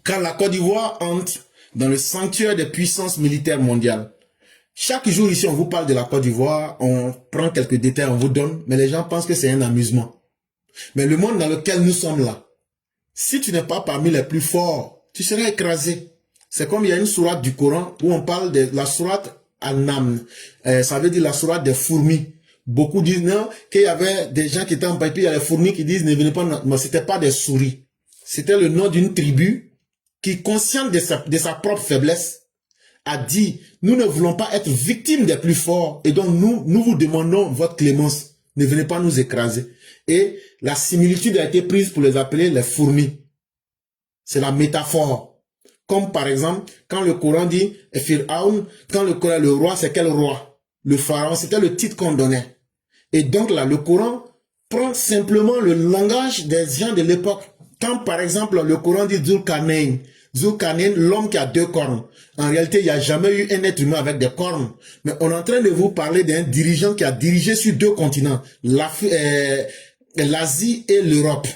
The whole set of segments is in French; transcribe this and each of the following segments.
quand la Côte d'Ivoire entre dans le sanctuaire des puissances militaires mondiales. Chaque jour ici, on vous parle de la Côte d'Ivoire, on prend quelques détails, on vous donne, mais les gens pensent que c'est un amusement. Mais le monde dans lequel nous sommes là, si tu n'es pas parmi les plus forts, tu seras écrasé. C'est comme il y a une sourate du Coran où on parle de la sourate An-Naml. Ça veut dire la sourate des fourmis. Beaucoup disent non, qu'il y avait des gens qui étaient en papier, il y a les fourmis qui disent ne venez pas, mais c'était pas des souris. C'était le nom d'une tribu qui, consciente de sa propre faiblesse, a dit, nous ne voulons pas être victimes des plus forts, et donc nous vous demandons votre clémence, ne venez pas nous écraser. Et la similitude a été prise pour les appeler les fourmis. C'est la métaphore. Comme par exemple, quand le Coran dit, Pharaon, quand le roi, c'est quel roi? Le pharaon, c'était le titre qu'on donnait. Et donc là, le Coran prend simplement le langage des gens de l'époque. Quand par exemple, le Coran dit Zulkarnain, l'homme qui a 2 cornes. En réalité, il n'y a jamais eu un être humain avec des cornes. Mais on est en train de vous parler d'un dirigeant qui a dirigé sur 2 continents, l'Asie et l'Europe.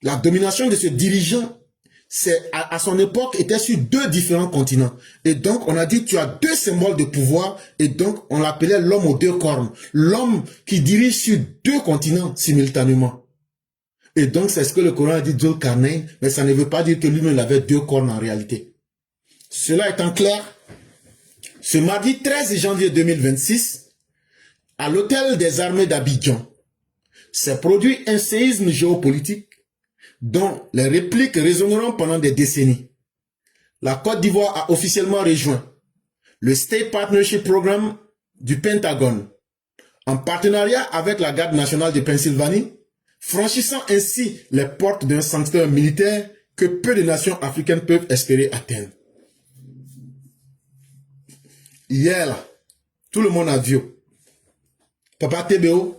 La domination de ce dirigeant, à son époque, était sur 2 différents continents. Et donc, on a dit, tu as 2 symboles de pouvoir, et donc, on l'appelait l'homme aux 2 cornes. L'homme qui dirige sur 2 continents simultanément. Et donc, c'est ce que le Coran a dit, Zulkarnain, mais ça ne veut pas dire que lui-même avait 2 cornes en réalité. Cela étant clair, ce mardi 13 janvier 2026, à l'hôtel des armées d'Abidjan, s'est produit un séisme géopolitique dont les répliques résonneront pendant des décennies. La Côte d'Ivoire a officiellement rejoint le State Partnership Programme du Pentagone, en partenariat avec la Garde nationale de Pennsylvanie, franchissant ainsi les portes d'un sanctuaire militaire que peu de nations africaines peuvent espérer atteindre. Hier, là, tout le monde a vu Papa TBO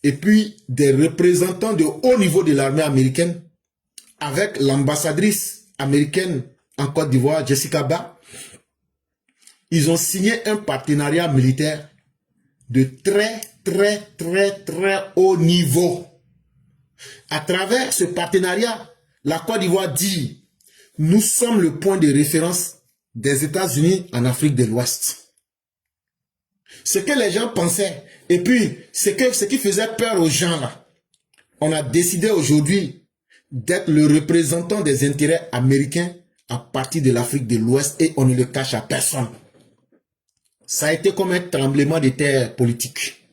et puis des représentants de haut niveau de l'armée américaine avec l'ambassadrice américaine en Côte d'Ivoire, Jessica Ba. Ils ont signé un partenariat militaire de très haut niveau. À travers ce partenariat, la Côte d'Ivoire dit, nous sommes le point de référence des États-Unis en Afrique de l'Ouest. Ce que les gens pensaient, et puis ce qui faisait peur aux gens là, on a décidé aujourd'hui d'être le représentant des intérêts américains à partir de l'Afrique de l'Ouest et on ne le cache à personne. Ça a été comme un tremblement de terre politique.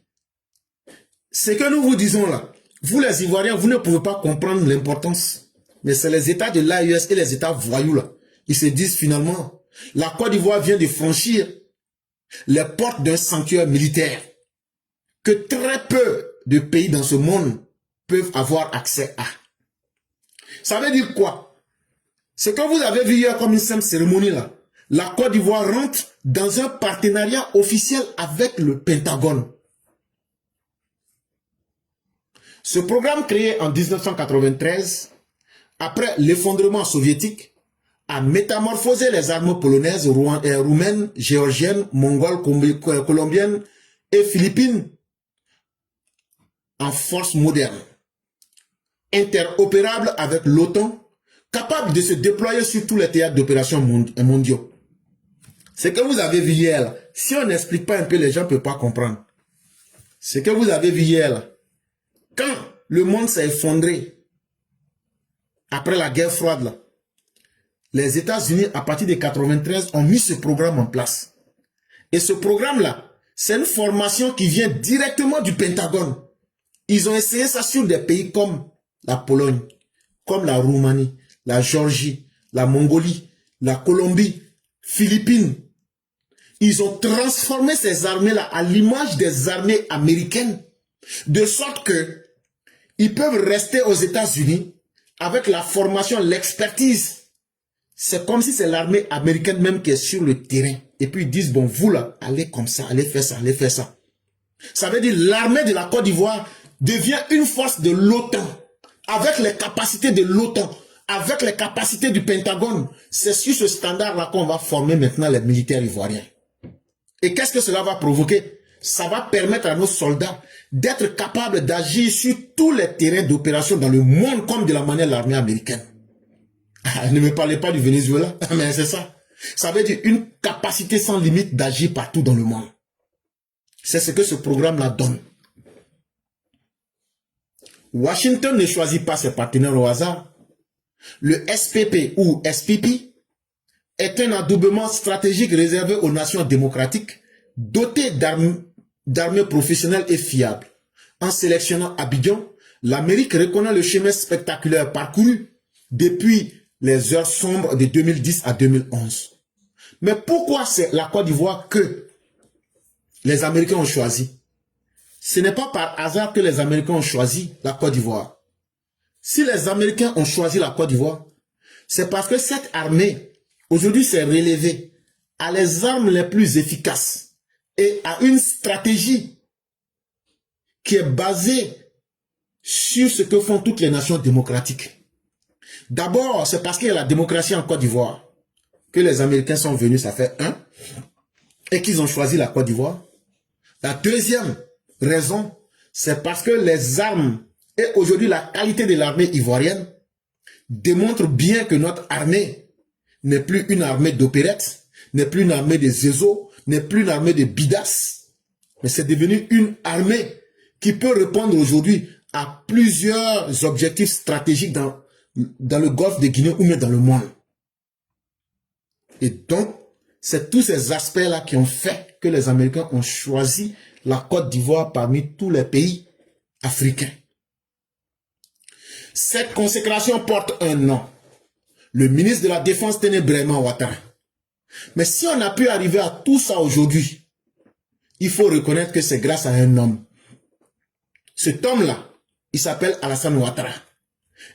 Ce que nous vous disons là, vous les Ivoiriens, vous ne pouvez pas comprendre l'importance. Mais c'est les États de l'AES et les États voyous là. Ils se disent finalement, la Côte d'Ivoire vient de franchir les portes d'un sanctuaire militaire que très peu de pays dans ce monde peuvent avoir accès à. Ça veut dire quoi? Ce que vous avez vu hier comme une simple cérémonie là, la Côte d'Ivoire rentre dans un partenariat officiel avec le Pentagone. Ce programme créé en 1993, après l'effondrement soviétique, a métamorphosé les armées polonaises, roumaines, géorgiennes, mongoles, colombiennes et philippines en forces modernes, interopérables avec l'OTAN, capables de se déployer sur tous les théâtres d'opérations mondiaux. Ce que vous avez vu hier, là, si on n'explique pas un peu, les gens ne peuvent pas comprendre. Ce que vous avez vu hier, là, quand le monde s'est effondré, après la guerre froide, là, les États-Unis, à partir de 1993, ont mis ce programme en place. Et ce programme-là, c'est une formation qui vient directement du Pentagone. Ils ont essayé ça sur des pays comme la Pologne, comme la Roumanie, la Géorgie, la Mongolie, la Colombie, Philippines. Ils ont transformé ces armées-là à l'image des armées américaines, de sorte que ils peuvent rester aux États-Unis avec la formation, l'expertise. C'est comme si c'est l'armée américaine même qui est sur le terrain. Et puis ils disent, bon, vous là, allez comme ça, allez faire ça, allez faire ça. Ça veut dire l'armée de la Côte d'Ivoire devient une force de l'OTAN, avec les capacités de l'OTAN, avec les capacités du Pentagone. C'est sur ce standard-là qu'on va former maintenant les militaires ivoiriens. Et qu'est-ce que cela va provoquer? Ça va permettre à nos soldats d'être capables d'agir sur tous les terrains d'opération dans le monde comme de la manière de l'armée américaine. Ne me parlez pas du Venezuela, mais c'est ça. Ça veut dire une capacité sans limite d'agir partout dans le monde. C'est ce que ce programme-là donne. Washington ne choisit pas ses partenaires au hasard. Le SPP ou SPP est un adoubement stratégique réservé aux nations démocratiques dotées d'armées professionnelles et fiables. En sélectionnant Abidjan, l'Amérique reconnaît le chemin spectaculaire parcouru depuis les heures sombres de 2010 à 2011. Mais pourquoi c'est la Côte d'Ivoire que les Américains ont choisi? Ce n'est pas par hasard que les Américains ont choisi la Côte d'Ivoire. Si les Américains ont choisi la Côte d'Ivoire, c'est parce que cette armée, aujourd'hui, s'est relevée à les armes les plus efficaces et à une stratégie qui est basée sur ce que font toutes les nations démocratiques. D'abord, c'est parce qu'il y a la démocratie en Côte d'Ivoire que les Américains sont venus, ça fait un, et qu'ils ont choisi la Côte d'Ivoire. La deuxième raison, c'est parce que les armes et aujourd'hui la qualité de l'armée ivoirienne démontre bien que notre armée n'est plus une armée d'opérette, n'est plus une armée de zézo, n'est plus une armée de bidas, mais c'est devenu une armée qui peut répondre aujourd'hui à plusieurs objectifs stratégiques dans le golfe de Guinée ou même dans le monde. Et donc, c'est tous ces aspects-là qui ont fait que les Américains ont choisi la Côte d'Ivoire parmi tous les pays africains. Cette consécration porte un nom. Le ministre de la Défense, Téné-Braima Ouattara. Mais si on a pu arriver à tout ça aujourd'hui, il faut reconnaître que c'est grâce à un homme. Cet homme-là, il s'appelle Alassane Ouattara.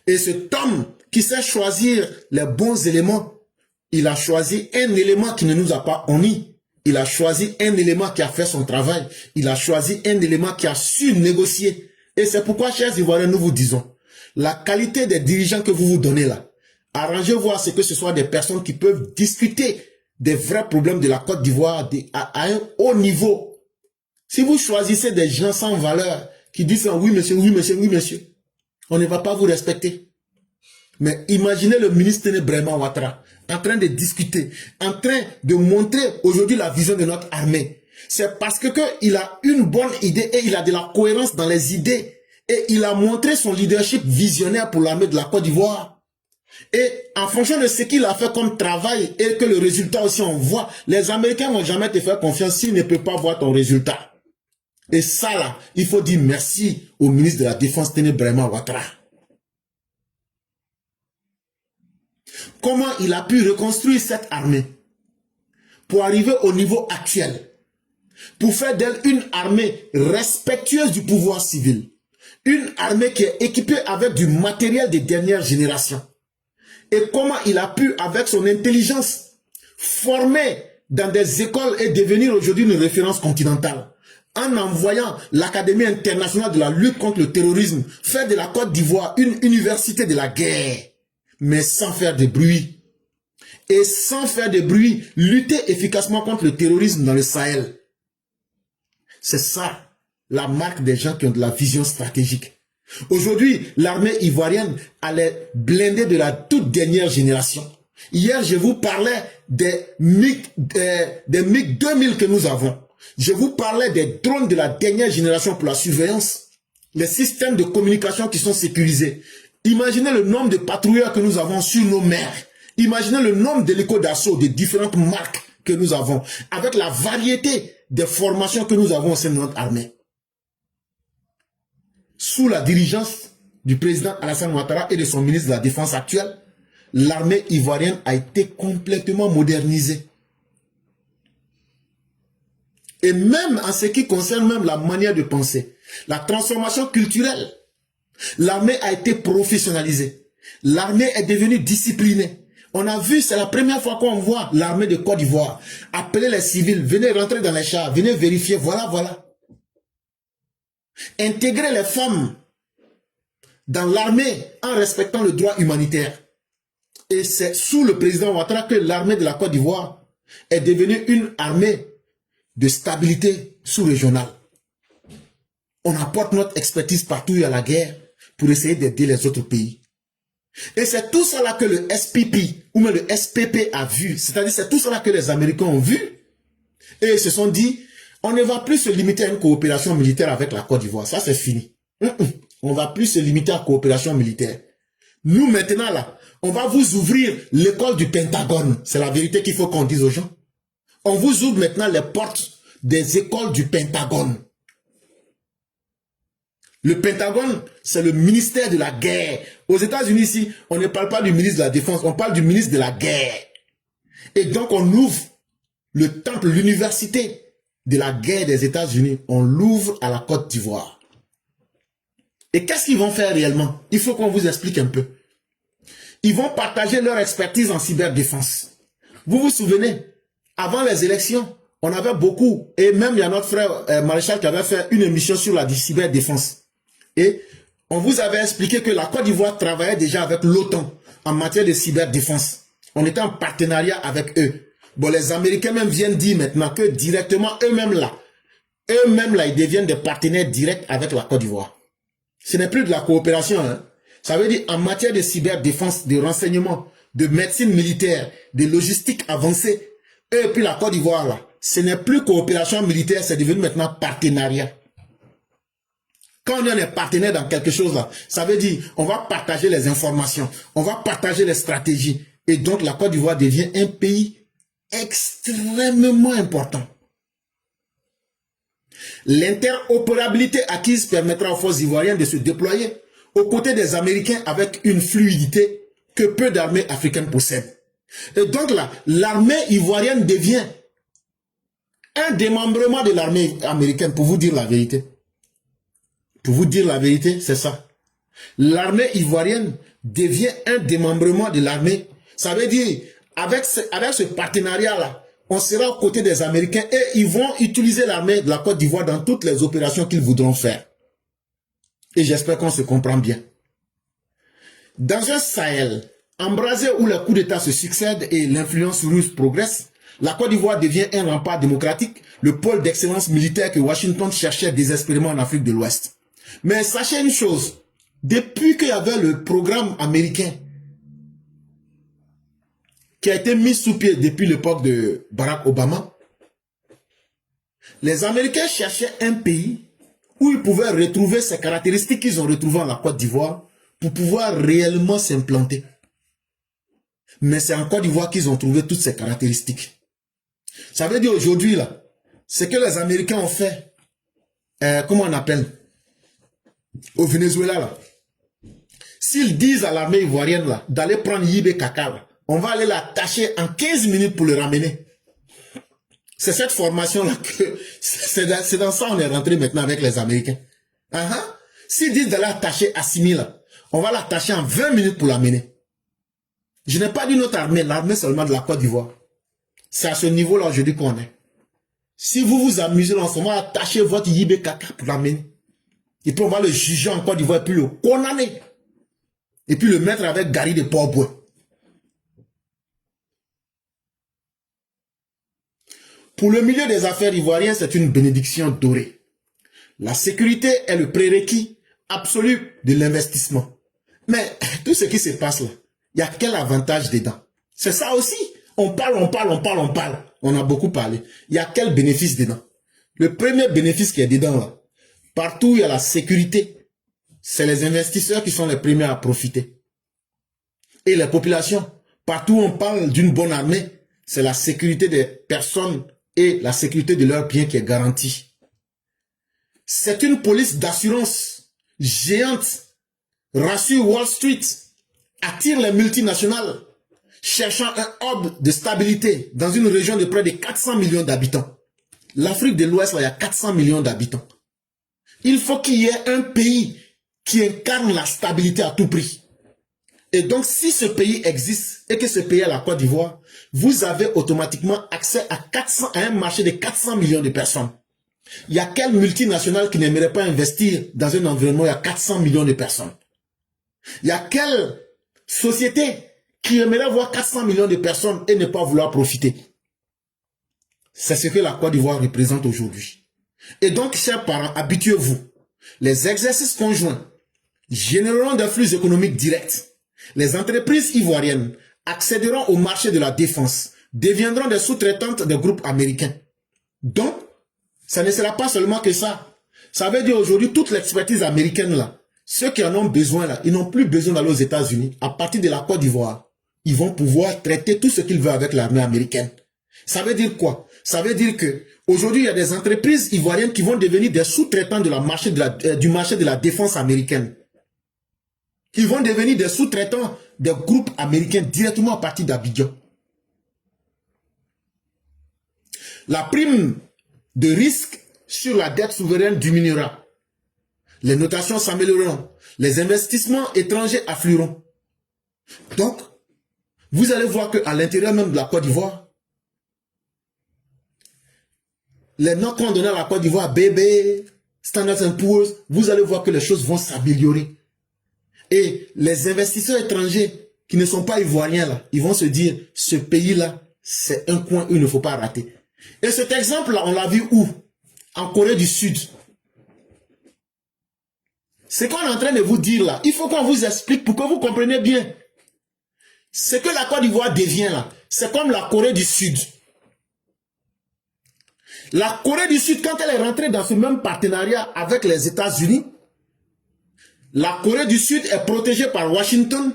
Et cet homme qui sait choisir les bons éléments, il a choisi un élément qui ne nous a pas honnis. Il a choisi un élément qui a fait son travail. Il a choisi un élément qui a su négocier. Et c'est pourquoi, chers Ivoiriens, nous vous disons, la qualité des dirigeants que vous vous donnez là, arrangez-vous à ce que ce soit des personnes qui peuvent discuter des vrais problèmes de la Côte d'Ivoire à un haut niveau. Si vous choisissez des gens sans valeur qui disent oui monsieur, oui monsieur, oui monsieur, on ne va pas vous respecter. Mais imaginez le ministre Téné-Braima Ouattara en train de discuter, en train de montrer aujourd'hui la vision de notre armée. C'est parce qu'il a une bonne idée et il a de la cohérence dans les idées. Et il a montré son leadership visionnaire pour l'armée de la Côte d'Ivoire. Et en fonction de ce qu'il a fait comme travail et que le résultat aussi on voit, les Américains vont jamais te faire confiance s'ils ne peuvent pas voir ton résultat. Et ça là, il faut dire merci au ministre de la Défense Téné-Braima Ouattara. Comment il a pu reconstruire cette armée pour arriver au niveau actuel, pour faire d'elle une armée respectueuse du pouvoir civil, une armée qui est équipée avec du matériel de dernière génération. Et comment il a pu, avec son intelligence, former dans des écoles et devenir aujourd'hui une référence continentale, en envoyant l'Académie internationale de la lutte contre le terrorisme, faire de la Côte d'Ivoire une université de la guerre, mais sans faire de bruit. Et sans faire de bruit, lutter efficacement contre le terrorisme dans le Sahel. C'est ça, la marque des gens qui ont de la vision stratégique. Aujourd'hui, l'armée ivoirienne a les blindés de la toute dernière génération. Hier, je vous parlais des MiG 2000 que nous avons. Je vous parlais des drones de la dernière génération pour la surveillance. Les systèmes de communication qui sont sécurisés. Imaginez le nombre de patrouilleurs que nous avons sur nos mers. Imaginez le nombre d'hélicos d'assaut de différentes marques que nous avons. Avec la variété des formations que nous avons au sein de notre armée. Sous la dirigeance du président Alassane Ouattara et de son ministre de la Défense actuel, l'armée ivoirienne a été complètement modernisée. Et même en ce qui concerne même la manière de penser, la transformation culturelle, l'armée a été professionnalisée. L'armée est devenue disciplinée. On a vu, c'est la première fois qu'on voit l'armée de Côte d'Ivoire appeler les civils, venez rentrer dans les chars, venez vérifier, voilà, voilà. Intégrer les femmes dans l'armée en respectant le droit humanitaire. Et c'est sous le président Ouattara que l'armée de la Côte d'Ivoire est devenue une armée de stabilité sous-régionale. On apporte notre expertise partout où il y a la guerre pour essayer d'aider les autres pays. Et c'est tout ça là que le SPP ou même le SPP a vu. C'est-à-dire c'est tout ça là que les Américains ont vu. Et ils se sont dit, on ne va plus se limiter à une coopération militaire avec la Côte d'Ivoire. Ça c'est fini. On ne va plus se limiter à la coopération militaire. Nous maintenant là, on va vous ouvrir l'école du Pentagone. C'est la vérité qu'il faut qu'on dise aux gens. On vous ouvre maintenant les portes des écoles du Pentagone. Le Pentagone, c'est le ministère de la guerre. Aux États-Unis ici, on ne parle pas du ministre de la Défense, on parle du ministre de la guerre. Et donc on ouvre le temple, l'université de la guerre des États-Unis, on l'ouvre à la Côte d'Ivoire. Et qu'est-ce qu'ils vont faire réellement? Il faut qu'on vous explique un peu. Ils vont partager leur expertise en cyberdéfense. Vous vous souvenez, avant les élections, on avait beaucoup, et même il y a notre frère Maréchal qui avait fait une émission sur la cyberdéfense. Et on vous avait expliqué que la Côte d'Ivoire travaillait déjà avec l'OTAN en matière de cyberdéfense. On était en partenariat avec eux. Bon, les Américains même viennent dire maintenant que directement eux-mêmes là, ils deviennent des partenaires directs avec la Côte d'Ivoire. Ce n'est plus de la coopération, hein. Ça veut dire en matière de cyberdéfense, de renseignement, de médecine militaire, de logistique avancée, et puis la Côte d'Ivoire là, ce n'est plus coopération militaire, c'est devenu maintenant partenariat. Quand on est partenaire dans quelque chose là, ça veut dire on va partager les informations, on va partager les stratégies. Et donc la Côte d'Ivoire devient un pays extrêmement important. L'interopérabilité acquise permettra aux forces ivoiriennes de se déployer aux côtés des Américains avec une fluidité que peu d'armées africaines possèdent. Et donc là, l'armée ivoirienne devient un démembrement de l'armée américaine, pour vous dire la vérité. Pour vous dire la vérité, c'est ça. L'armée ivoirienne devient un démembrement de l'armée. Ça veut dire, avec ce partenariat-là, on sera aux côtés des Américains et ils vont utiliser l'armée de la Côte d'Ivoire dans toutes les opérations qu'ils voudront faire. Et j'espère qu'on se comprend bien. Dans un Sahel embrasé où les coups d'État se succèdent et l'influence russe progresse, la Côte d'Ivoire devient un rempart démocratique, le pôle d'excellence militaire que Washington cherchait désespérément en Afrique de l'Ouest. Mais sachez une chose, depuis qu'il y avait le programme américain qui a été mis sous pied depuis l'époque de Barack Obama, les Américains cherchaient un pays où ils pouvaient retrouver ces caractéristiques qu'ils ont retrouvées en la Côte d'Ivoire pour pouvoir réellement s'implanter. Mais c'est en Côte d'Ivoire qu'ils ont trouvé toutes ces caractéristiques. Ça veut dire aujourd'hui, là, ce que les Américains ont fait, comment on appelle, au Venezuela, là. S'ils disent à l'armée ivoirienne, là, d'aller prendre Yibé Kaka, là, on va aller l'attacher en 15 minutes pour le ramener. C'est cette formation-là que, c'est dans ça on est rentré maintenant avec les Américains. S'ils disent d'aller attacher Assimi, là, on va l'attacher en 20 minutes pour l'amener. Je n'ai pas dit notre armée, l'armée seulement de la Côte d'Ivoire. C'est à ce niveau-là je dis qu'on est. Si vous vous amusez en ce moment, attachez votre Yibé Kaka pour l'amener. Et puis on va le juger en Côte d'Ivoire, et puis le condamner. Et puis le mettre avec Gary de Port-Bouin. Pour le milieu des affaires ivoiriennes, c'est une bénédiction dorée. La sécurité est le prérequis absolu de l'investissement. Mais tout ce qui se passe là, il y a quel avantage dedans? C'est ça aussi. On parle. On a beaucoup parlé. Il y a quel bénéfice dedans? Le premier bénéfice qui est dedans là, partout où il y a la sécurité, c'est les investisseurs qui sont les premiers à profiter. Et les populations, partout où on parle d'une bonne armée, c'est la sécurité des personnes et la sécurité de leurs biens qui est garantie. C'est une police d'assurance géante, rassure Wall Street, attire les multinationales, cherchant un hub de stabilité dans une région de près de 400 millions d'habitants. L'Afrique de l'Ouest, il y a 400 millions d'habitants. Il faut qu'il y ait un pays qui incarne la stabilité à tout prix. Et donc, si ce pays existe et que ce pays est la Côte d'Ivoire, vous avez automatiquement accès à un marché de 400 millions de personnes. Il y a quelle multinationale qui n'aimerait pas investir dans un environnement où il y a 400 millions de personnes? Il y a quelle société qui aimerait voir 400 millions de personnes et ne pas vouloir profiter? C'est ce que la Côte d'Ivoire représente aujourd'hui. Et donc, chers parents, habituez-vous. Les exercices conjoints généreront des flux économiques directs. Les entreprises ivoiriennes accéderont au marché de la défense, deviendront des sous-traitantes des groupes américains. Donc, ça ne sera pas seulement que ça. Ça veut dire aujourd'hui, toute l'expertise américaine là, ceux qui en ont besoin là, ils n'ont plus besoin d'aller aux États-Unis. À partir de la Côte d'Ivoire, ils vont pouvoir traiter tout ce qu'ils veulent avec l'armée américaine. Ça veut dire quoi? Ça veut dire que aujourd'hui, il y a des entreprises ivoiriennes qui vont devenir des sous-traitants du marché de la défense américaine. Ils vont devenir des sous-traitants des groupes américains directement à partir d'Abidjan. La prime de risque sur la dette souveraine diminuera. Les notations s'amélioreront. Les investissements étrangers afflueront. Donc, vous allez voir qu'à l'intérieur même de la Côte d'Ivoire, les notes qu'on donne à la Côte d'Ivoire, BB, Standard & Poor's, vous allez voir que les choses vont s'améliorer. Et les investisseurs étrangers qui ne sont pas ivoiriens, là, ils vont se dire, ce pays-là, c'est un coin où il ne faut pas rater. Et cet exemple-là, on l'a vu où? En Corée du Sud. Ce qu'on est en train de vous dire là, il faut qu'on vous explique pour que vous compreniez bien. Ce que la Côte d'Ivoire devient là, c'est comme la Corée du Sud. La Corée du Sud, quand elle est rentrée dans ce même partenariat avec les États-Unis, la Corée du Sud est protégée par Washington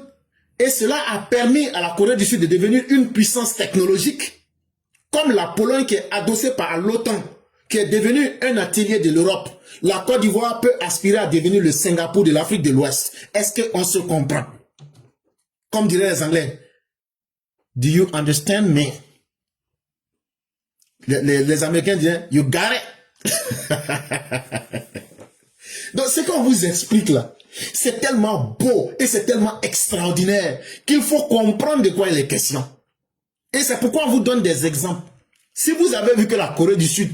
et cela a permis à la Corée du Sud de devenir une puissance technologique, comme la Pologne qui est adossée par l'OTAN, qui est devenue un atelier de l'Europe. La Côte d'Ivoire peut aspirer à devenir le Singapour de l'Afrique de l'Ouest. Est-ce qu'on se comprend? Comme diraient les Anglais, do you understand me? Les Américains disent, you got it. Donc, ce qu'on vous explique là, c'est tellement beau et c'est tellement extraordinaire qu'il faut comprendre de quoi il est question. Et c'est pourquoi on vous donne des exemples. Si vous avez vu que la Corée du Sud,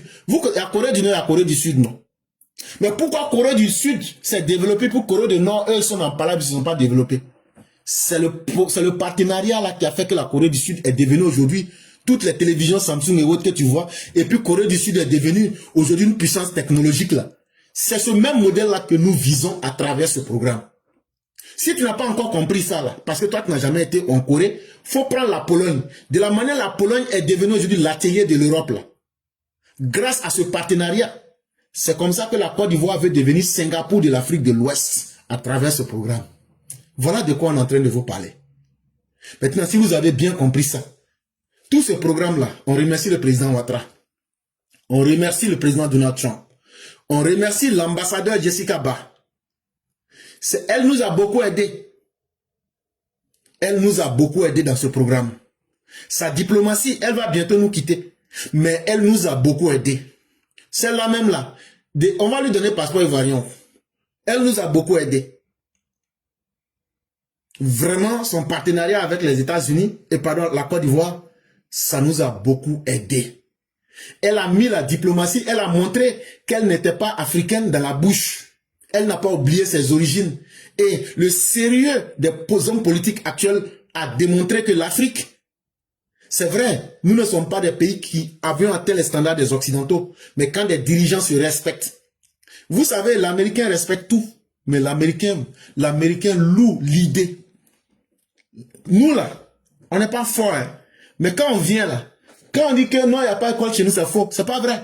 la Corée du Nord et la Corée du Sud, non. Mais pourquoi Corée du Sud s'est développée pour Corée du Nord, eux, ils sont en palabre, ils ne sont pas développés. C'est le partenariat là qui a fait que la Corée du Sud est devenue aujourd'hui toutes les télévisions Samsung et autres que tu vois. Et puis Corée du Sud est devenue aujourd'hui une puissance technologique là. C'est ce même modèle là que nous visons à travers ce programme. Si tu n'as pas encore compris ça là, parce que toi tu n'as jamais été en Corée, faut prendre la Pologne. De la manière la Pologne est devenue aujourd'hui l'atelier de l'Europe là. Grâce à ce partenariat, c'est comme ça que la Côte d'Ivoire veut devenir Singapour de l'Afrique de l'Ouest à travers ce programme. Voilà de quoi on est en train de vous parler. Maintenant, si vous avez bien compris ça, tous ces programmes-là, on remercie le président Ouattara. On remercie le président Donald Trump. On remercie l'ambassadeur Jessica Bah. Elle nous a beaucoup aidé. Elle nous a beaucoup aidé dans ce programme. Sa diplomatie, elle va bientôt nous quitter. Mais elle nous a beaucoup aidé. Celle-là même là, on va lui donner passeport ivoirien. Elle nous a beaucoup aidé. Vraiment, son partenariat avec les États-Unis et la Côte d'Ivoire, ça nous a beaucoup aidé. Elle a mis la diplomatie, elle a montré qu'elle n'était pas africaine dans la bouche. Elle n'a pas oublié ses origines. Et le sérieux des hommes politiques actuels a démontré que l'Afrique, c'est vrai, nous ne sommes pas des pays qui avions atteint les standards des Occidentaux, mais quand des dirigeants se respectent. Vous savez, l'Américain respecte tout, mais l'Américain loue l'idée. Nous là, on n'est pas fort, hein. Mais quand on vient là, quand on dit que non, il n'y a pas d'école chez nous, c'est faux, c'est pas vrai.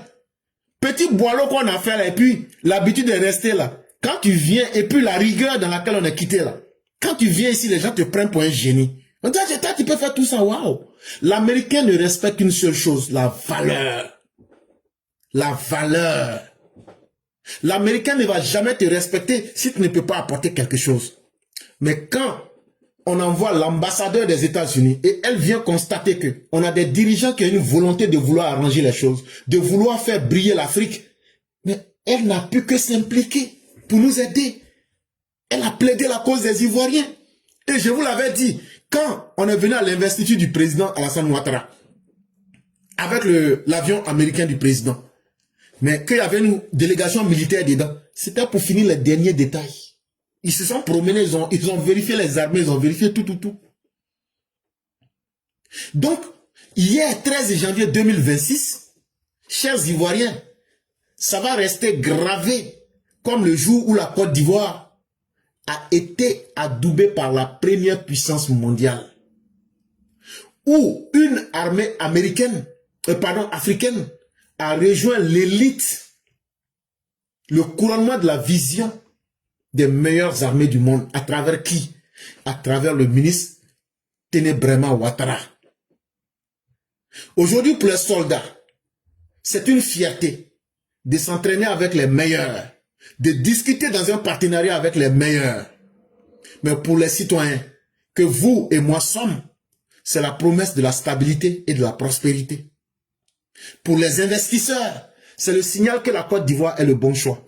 Petit boileau qu'on a fait là, et puis l'habitude de rester là. Quand tu viens, et puis la rigueur dans laquelle on est quitté là. Quand tu viens ici, les gens te prennent pour un génie. On dit, ah, tu peux faire tout ça, waouh. L'Américain ne respecte qu'une seule chose, la valeur. La valeur. L'Américain ne va jamais te respecter si tu ne peux pas apporter quelque chose. Mais quand on envoie l'ambassadeur des États-Unis et elle vient constater que on a des dirigeants qui ont une volonté de vouloir arranger les choses, de vouloir faire briller l'Afrique, mais elle n'a pu que s'impliquer pour nous aider. Elle a plaidé la cause des Ivoiriens. Et je vous l'avais dit, quand on est venu à l'investiture du président Alassane Ouattara, avec l'avion américain du président, mais qu'il y avait une délégation militaire dedans, c'était pour finir les derniers détails. Ils se sont promenés, ils ont vérifié les armées, ils ont vérifié tout. Donc, hier, 13 janvier 2026, chers Ivoiriens, ça va rester gravé comme le jour où la Côte d'Ivoire a été adoubé par la première puissance mondiale, où une armée africaine a rejoint l'élite, le couronnement de la vision des meilleures armées du monde. À travers qui? À travers le ministre Ténébrema Ouattara. Aujourd'hui, pour les soldats, c'est une fierté de s'entraîner avec les meilleurs, de discuter dans un partenariat avec les meilleurs. Mais pour les citoyens que vous et moi sommes, c'est la promesse de la stabilité et de la prospérité. Pour les investisseurs, c'est le signal que la Côte d'Ivoire est le bon choix.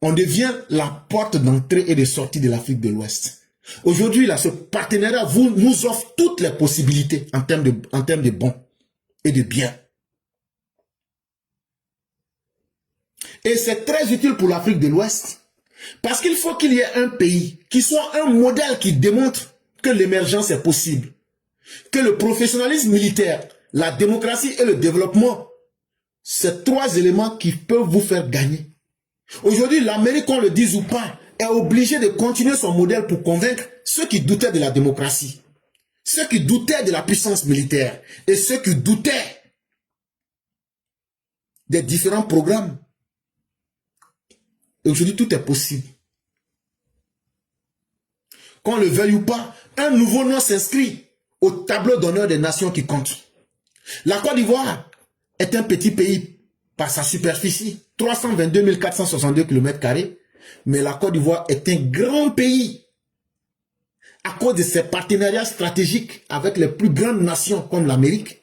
On devient la porte d'entrée et de sortie de l'Afrique de l'Ouest. Aujourd'hui, là, ce partenariat nous offre toutes les possibilités en termes de bons et de biens. Et c'est très utile pour l'Afrique de l'Ouest. Parce qu'il faut qu'il y ait un pays qui soit un modèle qui démontre que l'émergence est possible. Que le professionnalisme militaire, la démocratie et le développement, c'est trois éléments qui peuvent vous faire gagner. Aujourd'hui, l'Amérique, qu'on le dise ou pas, est obligée de continuer son modèle pour convaincre ceux qui doutaient de la démocratie, ceux qui doutaient de la puissance militaire et ceux qui doutaient des différents programmes. Et aujourd'hui, tout est possible. Qu'on le veuille ou pas, un nouveau nom s'inscrit au tableau d'honneur des nations qui comptent. La Côte d'Ivoire est un petit pays par sa superficie, 322 462 km², mais la Côte d'Ivoire est un grand pays à cause de ses partenariats stratégiques avec les plus grandes nations comme l'Amérique,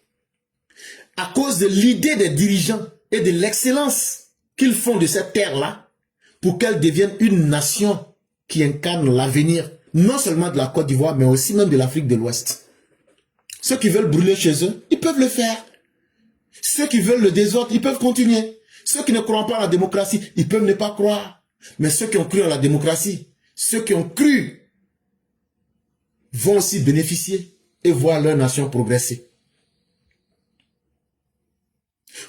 à cause de l'idée des dirigeants et de l'excellence qu'ils font de cette terre-là, pour qu'elle devienne une nation qui incarne l'avenir, non seulement de la Côte d'Ivoire, mais aussi même de l'Afrique de l'Ouest. Ceux qui veulent brûler chez eux, ils peuvent le faire. Ceux qui veulent le désordre, ils peuvent continuer. Ceux qui ne croient pas à la démocratie, ils peuvent ne pas croire. Mais ceux qui ont cru à la démocratie, ceux qui ont cru, vont aussi bénéficier et voir leur nation progresser.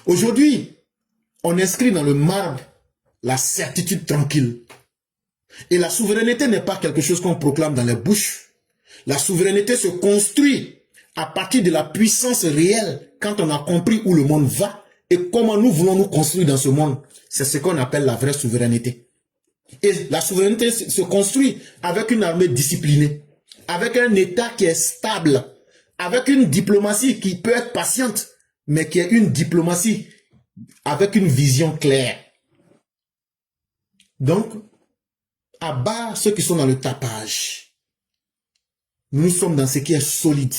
Aujourd'hui, on inscrit dans le marbre la certitude tranquille. Et la souveraineté n'est pas quelque chose qu'on proclame dans les bouches. La souveraineté se construit à partir de la puissance réelle quand on a compris où le monde va et comment nous voulons nous construire dans ce monde. C'est ce qu'on appelle la vraie souveraineté. Et la souveraineté se construit avec une armée disciplinée, avec un État qui est stable, avec une diplomatie qui peut être patiente, mais qui est une diplomatie avec une vision claire. Donc, à bas ceux qui sont dans le tapage, nous sommes dans ce qui est solide.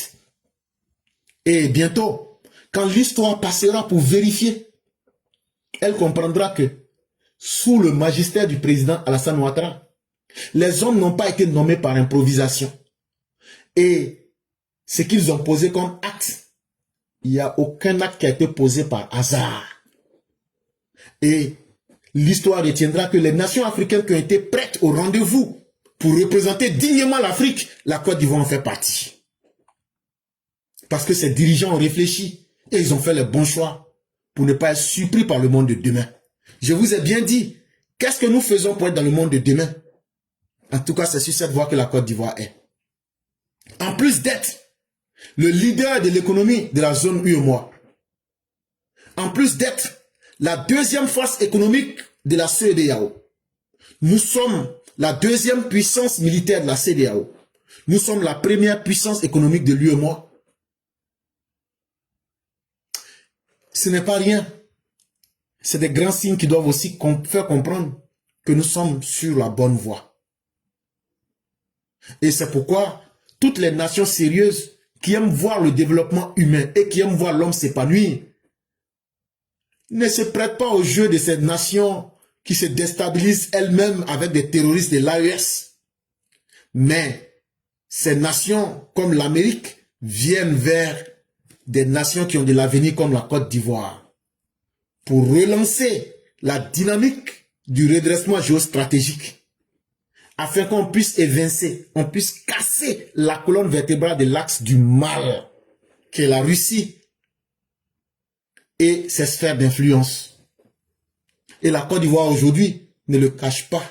Et bientôt, quand l'histoire passera pour vérifier, elle comprendra que sous le magistère du président Alassane Ouattara, les hommes n'ont pas été nommés par improvisation. Et ce qu'ils ont posé comme acte, il n'y a aucun acte qui a été posé par hasard. Et l'histoire retiendra que les nations africaines qui ont été prêtes au rendez-vous pour représenter dignement l'Afrique, la Côte d'Ivoire en fait partie. Parce que ces dirigeants ont réfléchi et ils ont fait les bons choix pour ne pas être surpris par le monde de demain. Je vous ai bien dit, qu'est-ce que nous faisons pour être dans le monde de demain? En tout cas, c'est sur cette voie que la Côte d'Ivoire est. En plus d'être le leader de l'économie de la zone UEMOA, en plus d'être la deuxième force économique de la CEDEAO, nous sommes la deuxième puissance militaire de la CEDEAO. Nous sommes la première puissance économique de l'UEMOA. Ce n'est pas rien. C'est des grands signes qui doivent aussi faire comprendre que nous sommes sur la bonne voie. Et c'est pourquoi toutes les nations sérieuses qui aiment voir le développement humain et qui aiment voir l'homme s'épanouir ne se prêtent pas au jeu de ces nations qui se déstabilisent elles-mêmes avec des terroristes de l'AES. Mais ces nations comme l'Amérique viennent vers des nations qui ont de l'avenir comme la Côte d'Ivoire pour relancer la dynamique du redressement géostratégique afin qu'on puisse évincer, on puisse casser la colonne vertébrale de l'axe du mal qui est la Russie et ses sphères d'influence. Et la Côte d'Ivoire aujourd'hui ne le cache pas.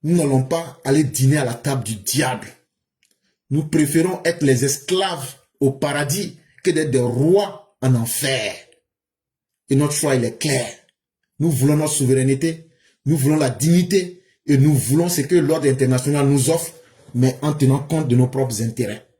Nous n'allons pas aller dîner à la table du diable. Nous préférons être les esclaves au paradis que d'être des rois en enfer. Et notre choix, il est clair. Nous voulons notre souveraineté, nous voulons la dignité et nous voulons ce que l'ordre international nous offre, mais en tenant compte de nos propres intérêts.